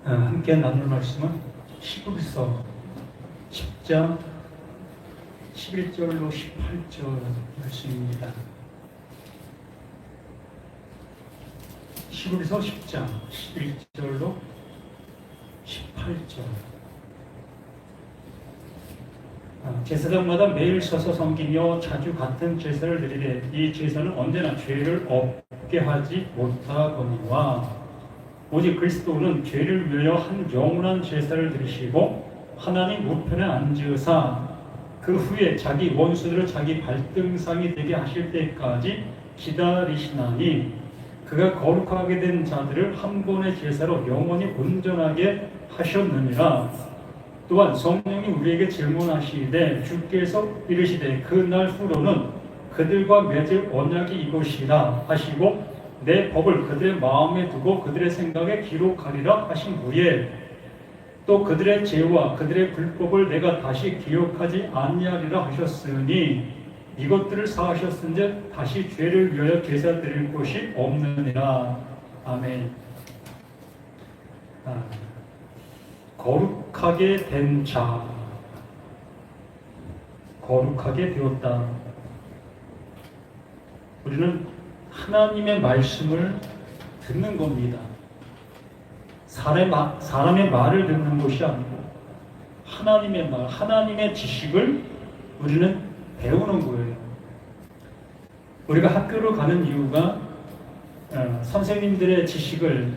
함께 나눌 말씀은 히브리서 10장 11절로 18절 말씀입니다. 히브리서 10장 11절로 18절. 제사장마다 매일 서서 섬기며 자주 같은 제사를 드리되 이 제사는 언제나 죄를 없게 하지 못하거니와 오직 그리스도는 죄를 위하여 한 영원한 제사를 드리시고 하나님 우편에 앉으사 그 후에 자기 원수들을 자기 발등상이 되게 하실 때까지 기다리시나니 그가 거룩하게 된 자들을 한 번의 제사로 영원히 온전하게 하셨느니라. 또한 성령이 우리에게 질문하시되 주께서 이르시되 그 날 후로는 그들과 맺을 언약이 이것이라 하시고 내 법을 그들의 마음에 두고 그들의 생각에 기록하리라 하신 후에 또 그들의 죄와 그들의 불법을 내가 다시 기억하지 아니하리라 하셨으니 이것들을 사하셨은즉 다시 죄를 위하여 제사 드릴 것이 없느니라. 아멘. 거룩하게 된 자, 거룩하게 되었다. 우리는 하나님의 말씀을 듣는 겁니다. 사람의 말을 듣는 것이 아니고 하나님의 말, 하나님의 지식을 우리는 배우는 거예요. 우리가 학교로 가는 이유가 선생님들의 지식을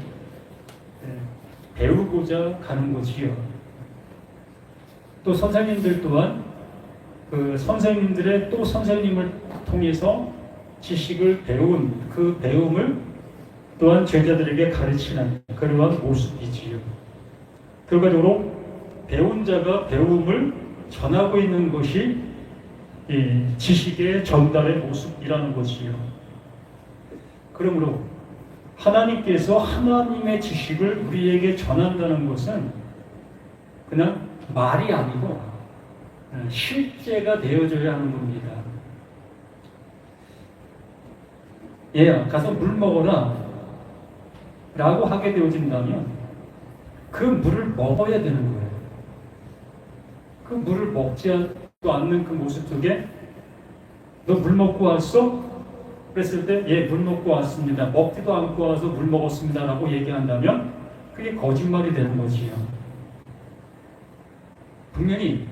배우고자 가는 거지요. 또 선생님들 또한 그 선생님들의 또 선생님을 통해서 지식을 배운 그 배움을 또한 제자들에게 가르치는 그러한 모습이지요. 결과적으로 배운 자가 배움을 전하고 있는 것이 이 지식의 전달의 모습이라는 것이요. 그러므로 하나님께서 하나님의 지식을 우리에게 전한다는 것은 그냥 말이 아니고 실제가 되어져야 하는 겁니다. 얘야 가서 물 먹어라 라고 하게 되어진다면 그 물을 먹어야 되는 거예요. 그 물을 먹지 않는 그 모습 속에 너 물 먹고 왔어? 그랬을 때 예, 물 먹고 왔습니다. 먹지도 않고 와서 물 먹었습니다 라고 얘기한다면 그게 거짓말이 되는 거지요. 분명히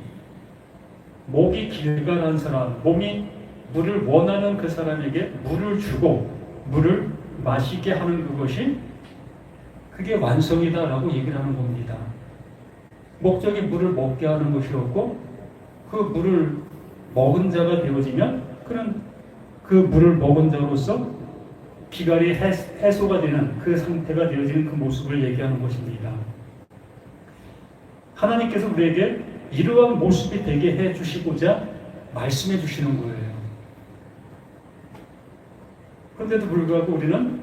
목이 길가란 사람, 몸이 물을 원하는 그 사람에게 물을 주고 물을 마시게 하는 그것이 그게 완성이다라고 얘기를 하는 겁니다. 목적이 물을 먹게 하는 것이었고 그 물을 먹은 자가 되어지면 그는 그 물을 먹은 자로서 기갈이 해소가 되는 그 상태가 되어지는 그 모습을 얘기하는 것입니다. 하나님께서 우리에게 이러한 모습이 되게 해주시고자 말씀해 주시는 거예요. 그런데도 불구하고 우리는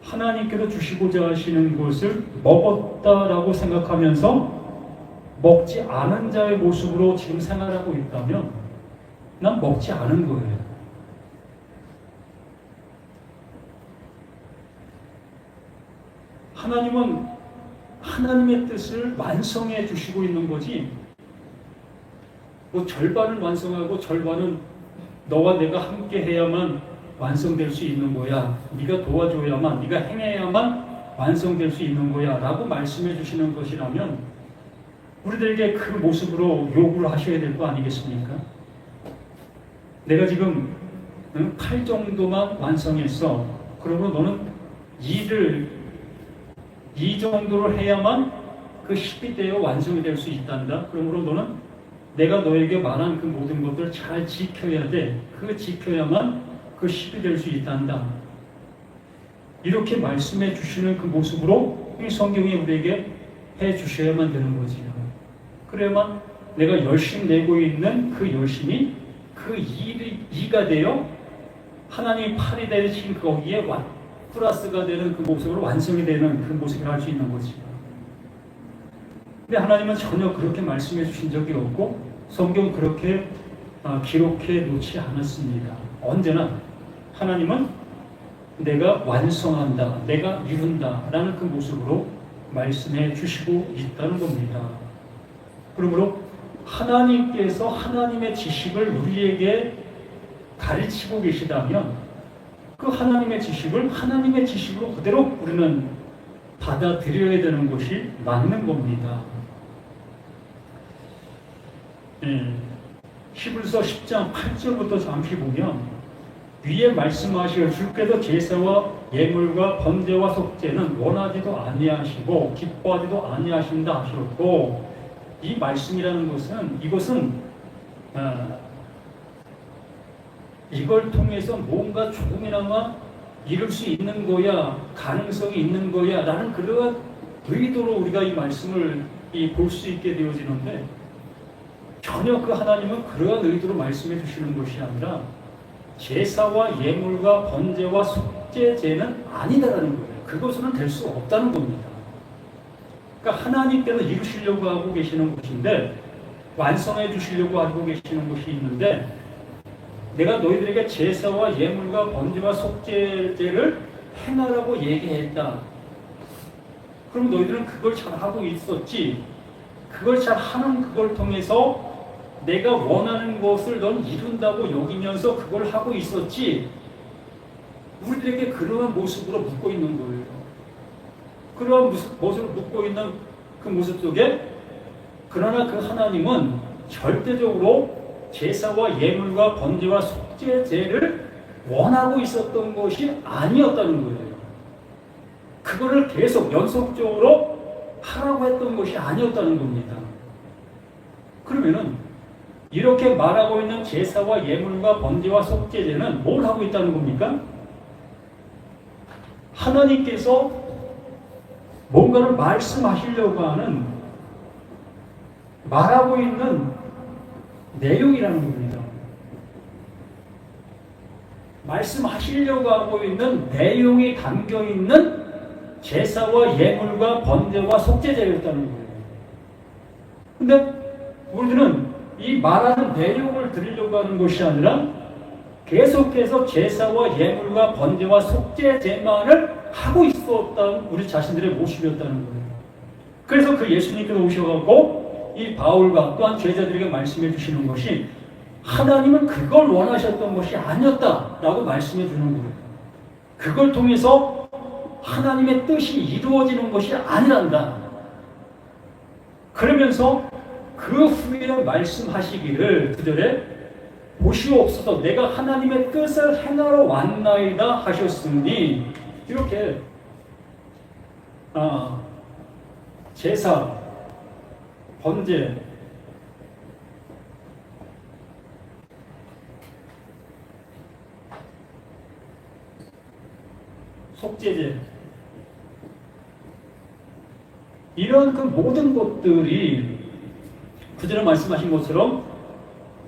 하나님께서 주시고자 하시는 것을 먹었다라고 생각하면서 먹지 않은 자의 모습으로 지금 생활하고 있다면 난 먹지 않은 거예요. 하나님은 하나님의 뜻을 완성해 주시고 있는 거지 뭐 절반을 완성하고 절반은 너와 내가 함께 해야만 완성될 수 있는 거야. 네가 도와줘야만, 네가 행해야만 완성될 수 있는 거야 라고 말씀해 주시는 것이라면 우리들에게 그 모습으로 요구를 하셔야 될 거 아니겠습니까? 내가 지금 칼 정도만 완성했어. 그러고 너는 이 정도를 해야만 그 10이 되어 완성이 될 수 있단다. 그러므로 너는 내가 너에게 말한 그 모든 것들을 잘 지켜야 돼. 그 지켜야만 그 10이 될 수 있단다. 이렇게 말씀해 주시는 그 모습으로 이 성경이 우리에게 해 주셔야만 되는 거지요. 그래야만 내가 열심히 내고 있는 그 열심이 그 이가 되어 하나님이 팔이 되신 거기에 플러스가 되는 그 모습으로 완성이 되는 그 모습을 할 수 있는 거지요. 근데 하나님은 전혀 그렇게 말씀해 주신 적이 없고 성경 그렇게 기록해 놓지 않았습니다. 언제나 하나님은 내가 완성한다, 내가 이룬다 라는 그 모습으로 말씀해 주시고 있다는 겁니다. 그러므로 하나님께서 하나님의 지식을 우리에게 가르치고 계시다면 그 하나님의 지식을 하나님의 지식으로 그대로 우리는 받아들여야 되는 것이 맞는 겁니다. 히브리서 10장 8절부터 잠시 보면 위에 말씀하시어 주께서 제사와 예물과 번제와 속죄는 원하지도 아니하시고 기뻐하지도 아니하신다 하셨고, 이 말씀이라는 것은 이걸 통해서 뭔가 조금이나마 이룰 수 있는 거야, 가능성이 있는 거야 라는 그러한 의도로 우리가 이 말씀을 볼 수 있게 되어지는데, 전혀 그 하나님은 그러한 의도로 말씀해 주시는 것이 아니라 제사와 예물과 번제와 속죄제는 아니다라는 거예요. 그것은 될 수 없다는 겁니다. 그러니까 하나님께서 이루시려고 하고 계시는 것인데, 완성해 주시려고 하고 계시는 것이 있는데, 내가 너희들에게 제사와 예물과 번제와 속죄제를 행하라고 얘기했다. 그럼 너희들은 그걸 잘 하고 있었지. 그걸 잘 하는 그걸 통해서 내가 원하는 것을 넌 이룬다고 여기면서 그걸 하고 있었지. 우리들에게 그러한 모습으로 묻고 있는 거예요. 그러한 모습으로 묻고 있는 그 모습 속에, 그러나 그 하나님은 절대적으로 제사와 예물과 번제와 속죄제를 원하고 있었던 것이 아니었다는 거예요. 그거를 계속 연속적으로 하라고 했던 것이 아니었다는 겁니다. 그러면은 이렇게 말하고 있는 제사와 예물과 번제와 속죄제는 뭘 하고 있다는 겁니까? 하나님께서 뭔가를 말씀하시려고 하는, 말하고 있는 내용이라는 겁니다. 말씀하시려고 하고 있는 내용이 담겨 있는 제사와 예물과 번제와 속죄제였다는 거예요. 근데 우리들은 이 말하는 내용을 들으려고 하는 것이 아니라 계속해서 제사와 예물과 번제와 속죄제만을 하고 있었던 우리 자신들의 모습이었다는 거예요. 그래서 그 예수님께서 오셔갖고 이 바울과 또한 제자들에게 말씀해 주시는 것이, 하나님은 그걸 원하셨던 것이 아니었다라고 말씀해 주는 거예요. 그걸 통해서 하나님의 뜻이 이루어지는 것이 아니란다. 그러면서 그 후에 말씀하시기를 9절에 보시옵소서 내가 하나님의 뜻을 행하러 왔나이다 하셨으니, 이렇게 제사, 번제, 속죄제, 이런 그 모든 것들이 구절에 말씀하신 것처럼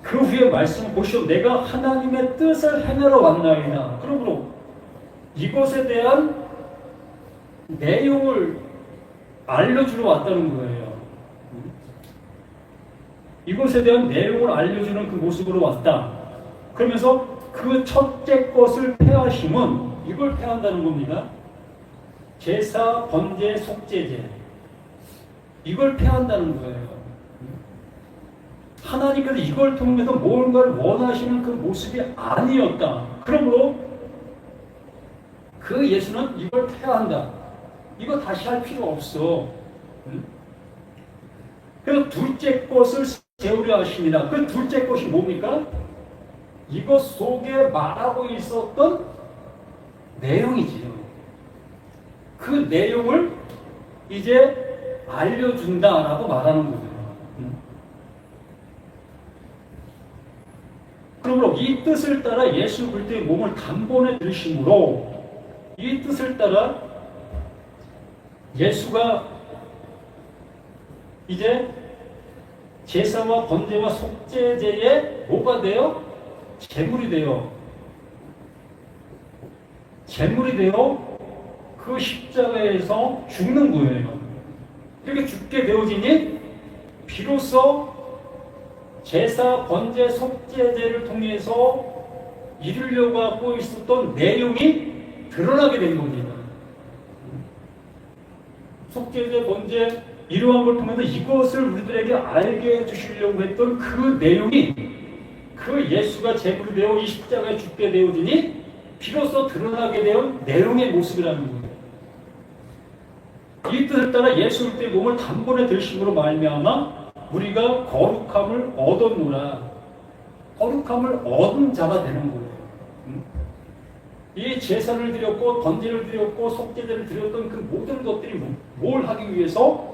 그 후에 말씀 보시오 내가 하나님의 뜻을 행하러 왔나이다. 그러므로 이것에 대한 내용을 알려주러 왔다는 거예요. 이것에 대한 내용을 알려주는 그 모습으로 왔다. 그러면서 그 첫째 것을 폐하심은 이걸 폐한다는 겁니다. 제사, 번제, 속죄제, 이걸 폐한다는 거예요. 하나님께서 이걸 통해서 뭔가를 원하시는 그 모습이 아니었다. 그러므로 그 예수는 이걸 폐한다. 이거 다시 할 필요 없어. 그래서 둘째 것을 세우려 하십니다. 그 둘째 것이 뭡니까? 이것 속에 말하고 있었던 내용이지요. 그 내용을 이제 알려준다라고 말하는 거예요. 그러므로 이 뜻을 따라 예수 그리스도의 몸을 단번에 들으심으로, 이 뜻을 따라 예수가 이제 제사와 번제와 속죄제에 뭐가 돼요? 제물이 돼요. 제물이 되어 그 십자가에서 죽는 거예요. 이렇게 죽게 되어지니 비로소 제사, 번제, 속죄제를 통해서 이루려고 하고 있었던 내용이 드러나게 된 겁니다. 속죄제, 번제 이러한 걸 통해서 이것을 우리들에게 알게 해주시려고 했던 그 내용이 그 예수가 제물이 되어 이 십자가에 죽게 되어지니 비로소 드러나게 된 내용의 모습이라는 거예요. 이 뜻을 따라 예수 그리스도의 몸을 단번에 들심으로 말미암아 우리가 거룩함을 얻었노라. 거룩함을 얻은 자가 되는 거예요. 이 제사를 드렸고 번제를 드렸고 속죄제를 드렸던 그 모든 것들이 뭘 하기 위해서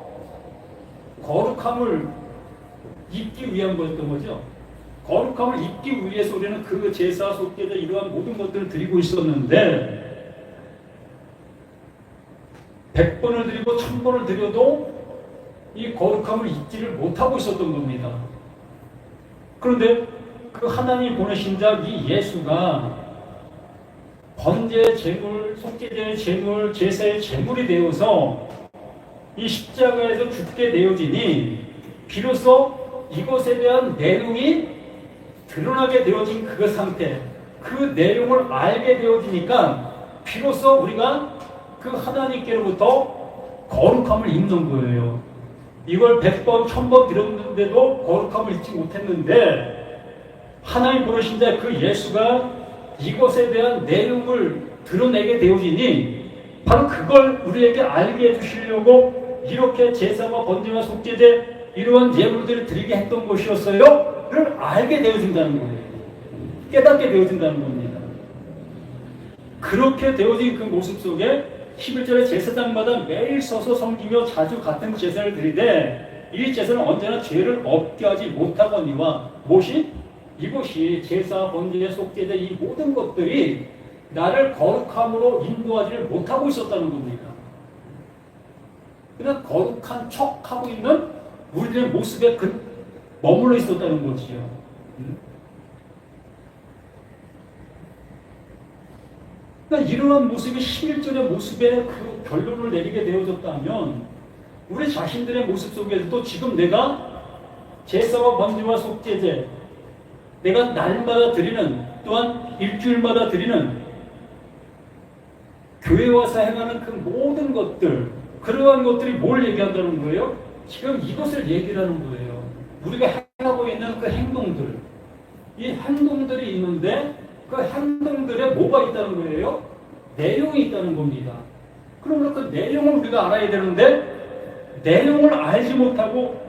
거룩함을 입기 위한 거였던 거죠. 거룩함을 입기 위해서 우리는 그 제사, 속죄제 이러한 모든 것들을 드리고 있었는데 100번을 드리고 1000번을 드려도 이 거룩함을 입지를 못하고 있었던 겁니다. 그런데 그 하나님 보내신 자 이 예수가 번제 제물, 속죄제 제물, 제사의 제물이 되어서 이 십자가에서 죽게 되어지니 비로소 이것에 대한 내용이 드러나게 되어진 그 상태, 그 내용을 알게 되어지니까 비로소 우리가 그 하나님께로부터 거룩함을 입는 거예요. 이걸 100번, 1000번 들었는데도 거룩함을 잊지 못했는데 하나님 보내신 자 그 예수가 이것에 대한 내용을 드러내게 되어지니 바로 그걸 우리에게 알게 해주시려고 이렇게 제사와 번제와 속죄제 이러한 예물들을 드리게 했던 것이었어요. 를 알게 되어진다는 거예요. 깨닫게 되어진다는 겁니다. 그렇게 되어진 그 모습 속에 11절에 제사장마다 매일 서서 섬기며 자주 같은 제사를 드리되 이 제사는 언제나 죄를 없게 하지 못하거니와 이것이 제사, 번제, 속죄제 이 모든 것들이 나를 거룩함으로 인도하지를 못하고 있었다는 겁니다. 그냥 거룩한 척하고 있는 우리들의 모습에 머물러 있었다는 거지요. 그러니까 이러한 모습이 11절의 모습에 그 결론을 내리게 되어졌다면 우리 자신들의 모습 속에서도 지금 내가 제사와 번제와 속죄제 내가 날마다 드리는 또한 일주일마다 드리는 교회 와서 행하는 그 모든 것들 그러한 것들이 뭘 얘기한다는 거예요? 지금 이것을 얘기하는 거예요. 우리가 행하고 있는 그 행동들 이 행동들이 있는데 그 행동들에 뭐가 있다는 거예요? 내용이 있다는 겁니다. 그러면 그 내용을 우리가 알아야 되는데 내용을 알지 못하고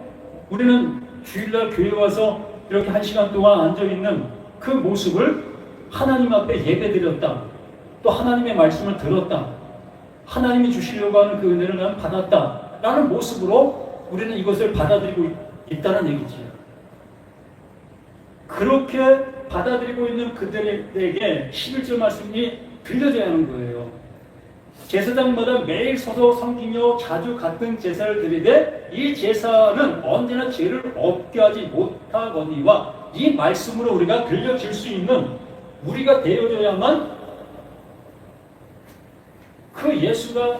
우리는 주일날 교회 와서 이렇게 1시간 동안 앉아있는 그 모습을 하나님 앞에 예배드렸다. 또 하나님의 말씀을 들었다. 하나님이 주시려고 하는 그 은혜를 나는 받았다. 라는 모습으로 우리는 이것을 받아들이고 있다는 얘기지. 그렇게 받아들이고 있는 그들에게 11절 말씀이 들려져야 하는 거예요. 제사장마다 매일 서서 섬기며 자주 같은 제사를 드리되 이 제사는 언제나 죄를 없게 하지 못하거니와 이 말씀으로 우리가 들려질 수 있는 우리가 되어져야만 그 예수가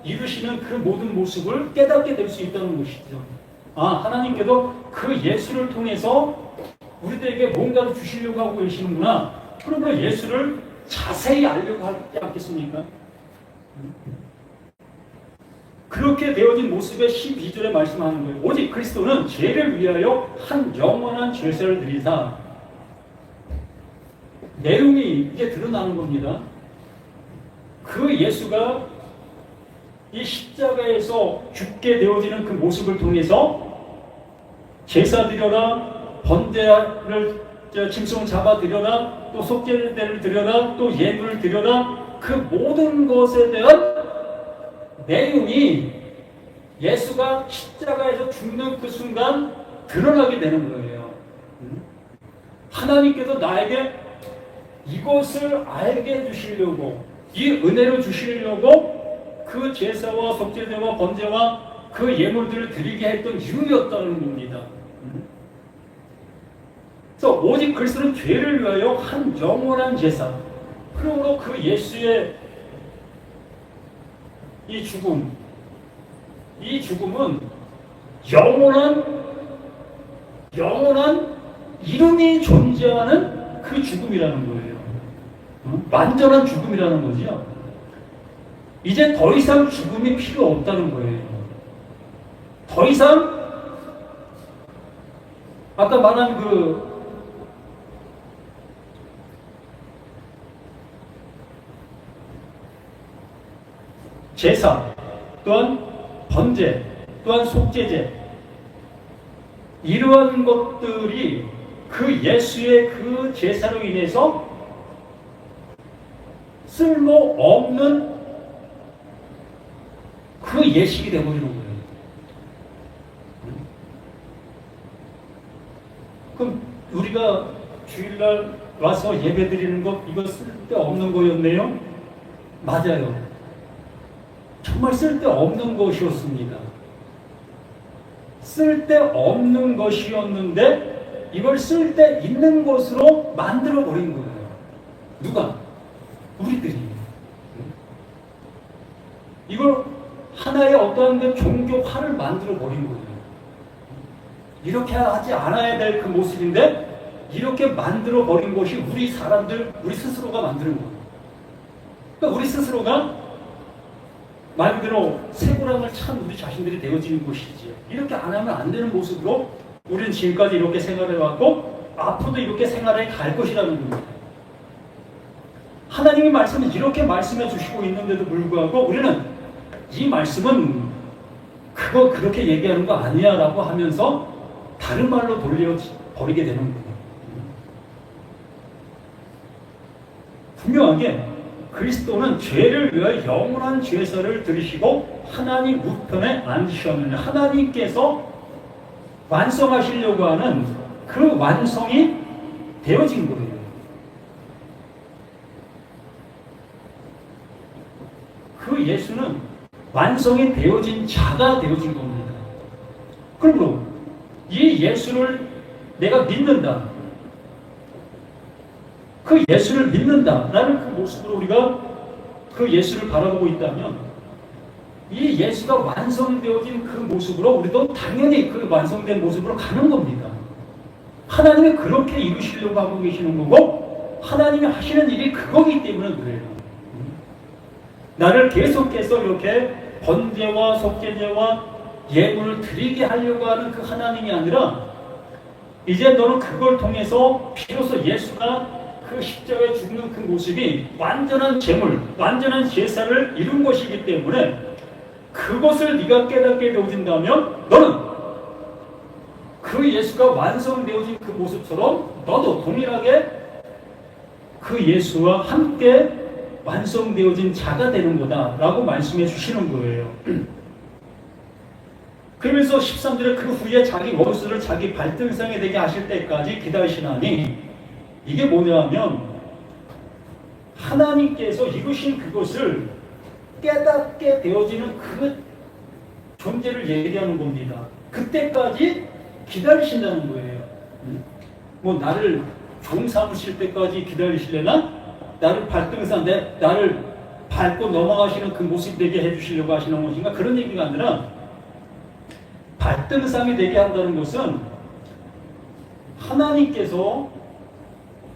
이루시는 그 모든 모습을 깨닫게 될 수 있다는 것이죠. 하나님께도 그 예수를 통해서 우리들에게 뭔가를 주시려고 하고 계시는구나. 그럼 그 예수를 자세히 알려고 하지 않겠습니까? 그렇게 되어진 모습의 12절에 말씀하는 거예요. 오직 그리스도는 죄를 위하여 한 영원한 죄사를 드리사. 내용이 이제 드러나는 겁니다. 그 예수가 이 십자가에서 죽게 되어지는 그 모습을 통해서 제사 드려라, 번제를 짐승을 잡아 드려라, 또 속죄를 드려라, 또 예물을 드려라, 그 모든 것에 대한 내용이 예수가 십자가에서 죽는 그 순간 드러나게 되는 거예요. 하나님께서 나에게 이것을 알게 해주시려고, 이 은혜를 주시려고 그 제사와 속죄제와 번제와 그 예물들을 드리게 했던 이유였다는 겁니다. 그래서 오직 그리스도는 죄를 위하여 한 영원한 제사. 그러므로 그 예수의 이 죽음은 영원한 이름이 존재하는 그 죽음이라는 거예요. 완전한 죽음이라는 거죠. 이제 더 이상 죽음이 필요 없다는 거예요. 더 이상 아까 말한 그 제사, 또한 번제, 또한 속죄제, 이러한 것들이 그 예수의 그 제사로 인해서 쓸모없는 그 예식이 되어버리는 거예요. 그럼 우리가 주일날 와서 예배 드리는 것, 이거 쓸데없는 거였네요? 맞아요. 정말 쓸데없는 것이었습니다. 쓸데없는 것이었는데 이걸 쓸데있는 것으로 만들어버린 거예요. 누가? 우리들이. 이걸 하나의 어떠한 그 종교화를 만들어버린 거예요. 이렇게 하지 않아야 될 그 모습인데 이렇게 만들어버린 것이 우리 사람들, 우리 스스로가 만드는 거예요. 그러니까 우리 스스로가 말 그대로 쇠고랑을 찬 우리 자신들이 되어지는 것이지요. 이렇게 안 하면 안 되는 모습으로 우리는 지금까지 이렇게 생활해왔고 앞으로도 이렇게 생활해 갈 것이라는 겁니다. 하나님의 말씀은 이렇게 말씀해 주시고 있는데도 불구하고 우리는 이 말씀은 그거 그렇게 얘기하는 거 아니야 라고 하면서 다른 말로 돌려버리게 되는 거예요. 분명하게 그리스도는 죄를 위하여 영원한 죄사를 들으시고 하나님 우편에 앉으셨느냐, 하나님께서 완성하시려고 하는 그 완성이 되어진 거예요. 그 예수는 완성이 되어진 자가 되어진 겁니다. 그러므로 이 예수를 내가 믿는다, 그 예수를 믿는다라는 그 모습으로 우리가 그 예수를 바라보고 있다면 이 예수가 완성되어진 그 모습으로 우리도 당연히 그 완성된 모습으로 가는 겁니다. 하나님이 그렇게 이루시려고 하고 계시는 거고 하나님이 하시는 일이 그거기 때문에 그래요. 나를 계속해서 이렇게 번제와 속죄제와 예물을 드리게 하려고 하는 그 하나님이 아니라 이제 너는 그걸 통해서 비로소 예수가 그 십자가에 죽는 그 모습이 완전한 제물, 완전한 제사를 이룬 것이기 때문에 그것을 네가 깨닫게 되어진다면 너는 그 예수가 완성되어진 그 모습처럼 너도 동일하게 그 예수와 함께 완성되어진 자가 되는 거다라고 말씀해 주시는 거예요. 그러면서 13절에 그 후에 자기 원수를 자기 발등상에 되게 하실 때까지 기다리시나니 이게 뭐냐면 하나님께서 이루신 그것을 깨닫게 되어지는 그 존재를 얘기하는 겁니다. 그때까지 기다리신다는 거예요. 뭐 나를 종 삼으실 때까지 기다리실래나? 나를 발등상, 나를 밟고 넘어가시는 그 모습 되게 해주시려고 하시는 것인가? 그런 얘기가 아니라 발등상이 되게 한다는 것은 하나님께서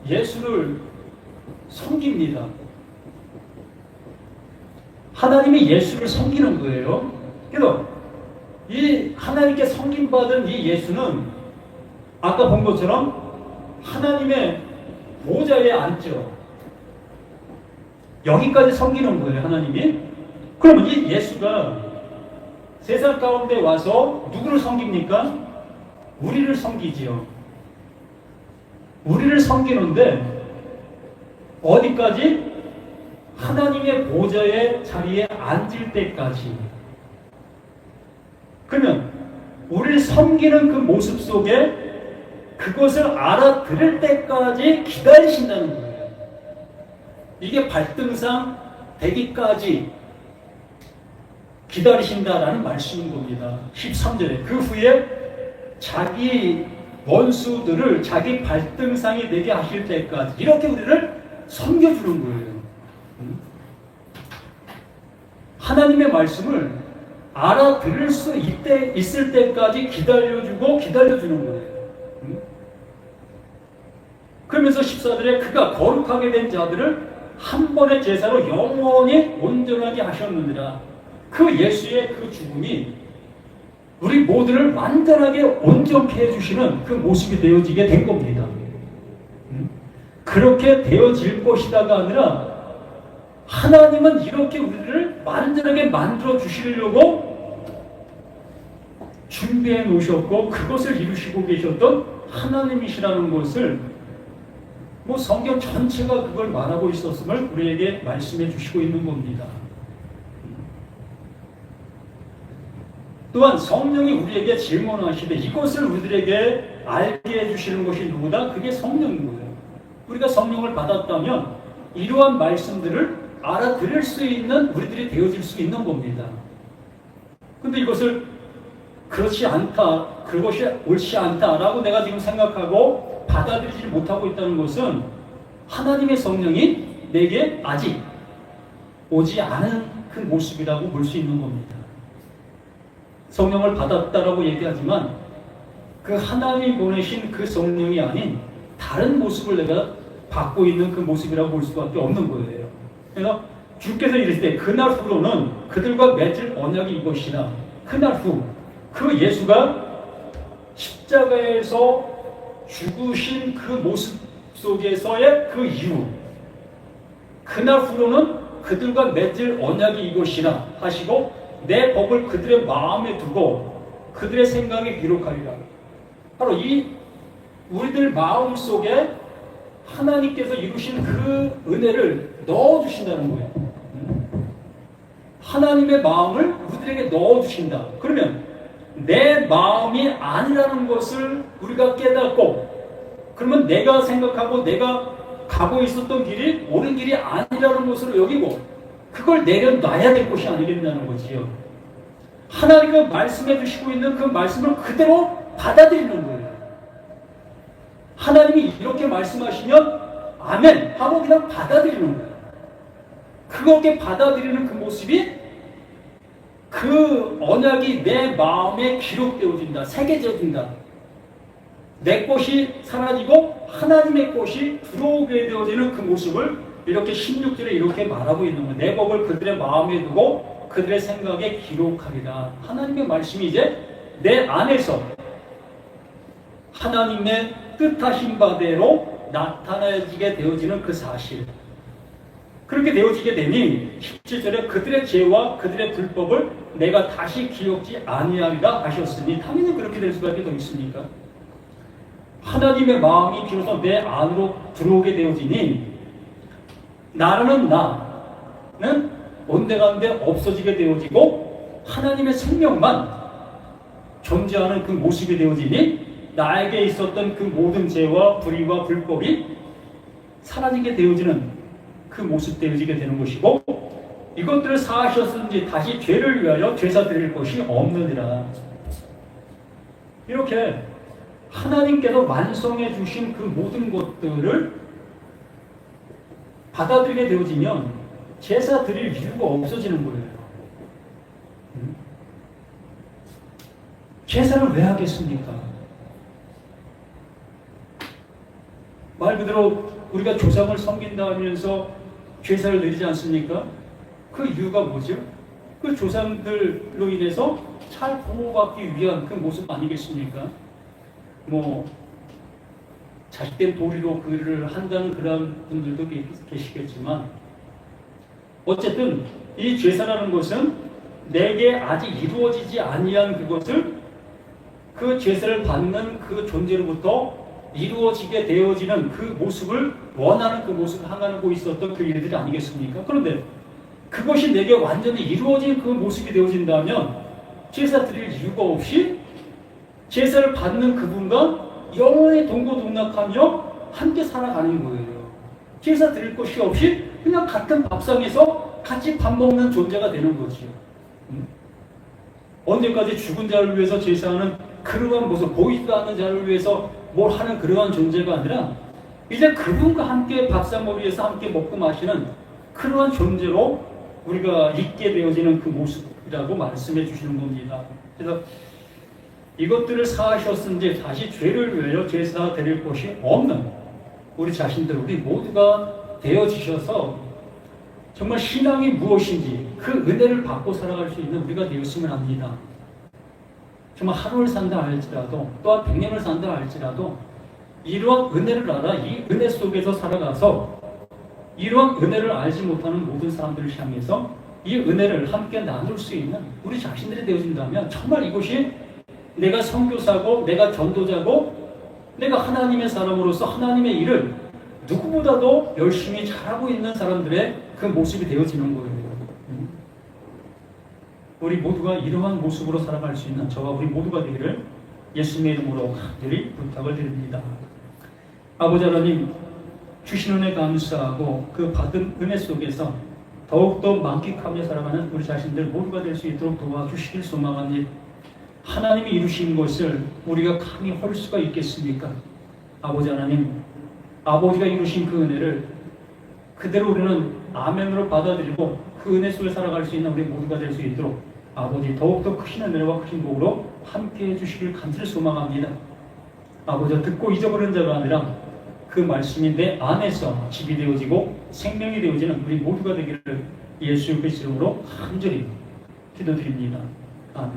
예수를 섬깁니다. 하나님이 예수를 섬기는 거예요. 그래서 이 하나님께 섬김받은 이 예수는 아까 본 것처럼 하나님의 보좌에 앉죠. 여기까지 섬기는 거예요, 하나님이. 그러면 이 예수가 세상 가운데 와서 누구를 섬깁니까? 우리를 섬기지요. 우리를 섬기는데 어디까지? 하나님의 보좌의 자리에 앉을 때까지. 그러면 우리를 섬기는 그 모습 속에 그것을 알아들을 때까지 기다리신다는 거예요. 이게 발등상 되기까지 기다리신다라는 말씀인 겁니다. 13절에 그 후에 자기 원수들을 자기 발등상이 되게 하실 때까지 이렇게 우리를 섬겨주는 거예요. 하나님의 말씀을 알아들을 수 있을 때까지 기다려주고 기다려주는 거예요. 그러면서 14절에 그가 거룩하게 된 자들을 한 번의 제사로 영원히 온전하게 하셨느니라. 그 예수의 그 죽음이 우리 모두를 완전하게 온전케 해주시는 그 모습이 되어지게 된 겁니다. 그렇게 되어질 것이다가 아니라 하나님은 이렇게 우리를 완전하게 만들어 주시려고 준비해 놓으셨고 그것을 이루시고 계셨던 하나님이시라는 것을 성경 전체가 그걸 말하고 있었음을 우리에게 말씀해 주시고 있는 겁니다. 또한 성령이 우리에게 질문하시되 이것을 우리들에게 알게 해주시는 것이 누구다? 그게 성령인 거예요. 우리가 성령을 받았다면 이러한 말씀들을 알아들을 수 있는 우리들이 되어질 수 있는 겁니다. 근데 이것을 그렇지 않다, 그것이 옳지 않다라고 내가 지금 생각하고 받아들이지 못하고 있다는 것은 하나님의 성령이 내게 아직 오지 않은 그 모습이라고 볼 수 있는 겁니다. 성령을 받았다라고 얘기하지만 그 하나님이 보내신 그 성령이 아닌 다른 모습을 내가 받고 있는 그 모습이라고 볼 수밖에 없는 거예요. 그래서 주께서 이르시되 그날 후로는 그들과 맺을 언약이 이것이라. 그날 후 그 예수가 십자가에서 죽으신 그 모습 속에서의 그 이후 그날 후로는 그들과 맺을 언약이 이것이라 하시고 내 법을 그들의 마음에 두고 그들의 생각에 기록하리라. 바로 이 우리들 마음 속에 하나님께서 이루신 그 은혜를 넣어주신다는 거예요. 하나님의 마음을 우리들에게 넣어주신다. 그러면 내 마음이 아니라는 것을 우리가 깨닫고 그러면 내가 생각하고 내가 가고 있었던 길이 옳은 길이 아니라는 것으로 여기고 그걸 내려놔야 될 것이 아니겠냐는 거지요. 하나님과 말씀해 주시고 있는 그 말씀을 그대로 받아들이는 거예요. 하나님이 이렇게 말씀하시면 아멘 하고 그냥 받아들이는 거예요. 그렇게 받아들이는 그 모습이 그 언약이 내 마음에 기록되어진다. 새겨져진다. 내 것이 사라지고 하나님의 것이 들어오게 되어지는 그 모습을 이렇게 16절에 이렇게 말하고 있는 거예요. 내 법을 그들의 마음에 두고 그들의 생각에 기록하리라. 하나님의 말씀이 이제 내 안에서 하나님의 뜻하신 바대로 나타나지게 되어지는 그 사실. 그렇게 되어지게 되니 17절에 그들의 죄와 그들의 불법을 내가 다시 기억지 아니하리라 하셨으니 당연히 그렇게 될 수밖에 더 있습니까? 하나님의 마음이 비로소 내 안으로 들어오게 되어지니 나라는 나는 온데간데 없어지게 되어지고 하나님의 생명만 존재하는 그 모습이 되어지니 나에게 있었던 그 모든 죄와 불의와 불법이 사라지게 되어지는 그 모습 되어지게 되는 것이고 이것들을 사하셨은지 다시 죄를 위하여 제사 드릴 것이 없느니라. 이렇게 하나님께서 완성해 주신 그 모든 것들을 받아들이게 되어지면 제사 드릴 이유가 없어지는 거예요. 제사를 왜 하겠습니까? 말 그대로 우리가 조상을 섬긴다 하면서 제사를 드리지 않습니까? 그 이유가 뭐죠? 그 조상들로 인해서 잘 보호받기 위한 그 모습 아니겠습니까? 자식된 도리로 그 일을 한다는 그런 분들도 계시겠지만 어쨌든 이 제사라는 것은 내게 아직 이루어지지 아니한 그것을 그 제사를 받는 그 존재로부터 이루어지게 되어지는 그 모습을 원하는 그 모습을 향하고 있었던 그 일들이 아니겠습니까? 그런데 그것이 내게 완전히 이루어진 그 모습이 되어진다면 제사 드릴 이유가 없이 제사를 받는 그분과 영원히 동고동락하며 함께 살아가는 거예요. 제사 드릴 것이 없이 그냥 같은 밥상에서 같이 밥 먹는 존재가 되는 거지요. 언제까지 죽은 자를 위해서 제사하는 그러한 모습, 보이지도 않는 자를 위해서 뭘 하는 그러한 존재가 아니라 이제 그분과 함께 밥상머리에서 함께 먹고 마시는 그러한 존재로 우리가 있게 되어지는 그 모습이라고 말씀해 주시는 겁니다. 그래서 이것들을 사하셨은지 다시 죄를 위하여 제사 드릴 것이 없는 우리 자신들, 우리 모두가 되어지셔서 정말 신앙이 무엇인지 그 은혜를 받고 살아갈 수 있는 우리가 되었으면 합니다. 정말 하루를 산다 할지라도 또한 100년을 산다 할지라도 이러한 은혜를 알아 이 은혜 속에서 살아가서 이러한 은혜를 알지 못하는 모든 사람들을 향해서 이 은혜를 함께 나눌 수 있는 우리 자신들이 되어진다면 정말 이것이 내가 선교사고 내가 전도자고 내가 하나님의 사람으로서 하나님의 일을 누구보다도 열심히 잘하고 있는 사람들의 그 모습이 되어지는 거예요. 우리 모두가 이러한 모습으로 살아갈 수 있는 저와 우리 모두가 되기를 예수님의 이름으로 간절히 부탁을 드립니다. 아버지 하나님, 주신 은혜 감사하고 그 받은 은혜 속에서 더욱더 만끽하며 살아가는 우리 자신들 모두가 될 수 있도록 도와주시길 소망합니다. 하나님이 이루신 것을 우리가 감히 할 수가 있겠습니까? 아버지 하나님, 아버지가 이루신 그 은혜를 그대로 우리는 아멘으로 받아들이고 그 은혜 속에 살아갈 수 있는 우리 모두가 될 수 있도록 아버지 더욱더 크신 은혜와 크신 복으로 함께해 주시길 간절히 소망합니다. 아버지, 듣고 잊어버린 자가 아니라 그 말씀이 내 안에서 집이 되어지고 생명이 되어지는 우리 모두가 되기를 예수 그리스도 이름으로 간절히 기도드립니다. 아멘.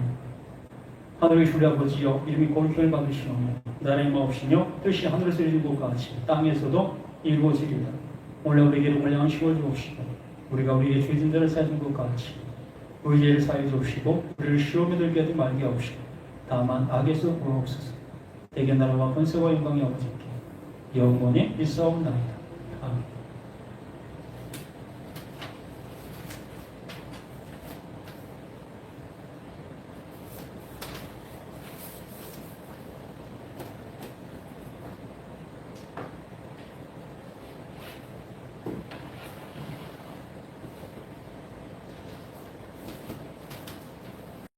하늘의 주리 아버지여, 이름이 거룩함을 받으시오며 나라의 마옵시며 뜻이 하늘에서 이루어진 것 같이 땅에서도 이루어지리다. 오늘 우리에게 용을 양식을 주옵시고 우리가 우리의 죄진들을 사해준 것 같이 우리 죄를 사해 주옵시고 우리를 시험에 들게 하지 말게 하옵시고 다만 악에서 구하옵소서. 대개 나라와 권세와 영광이 아버지께 영원히 있사옵나이다. 아멘.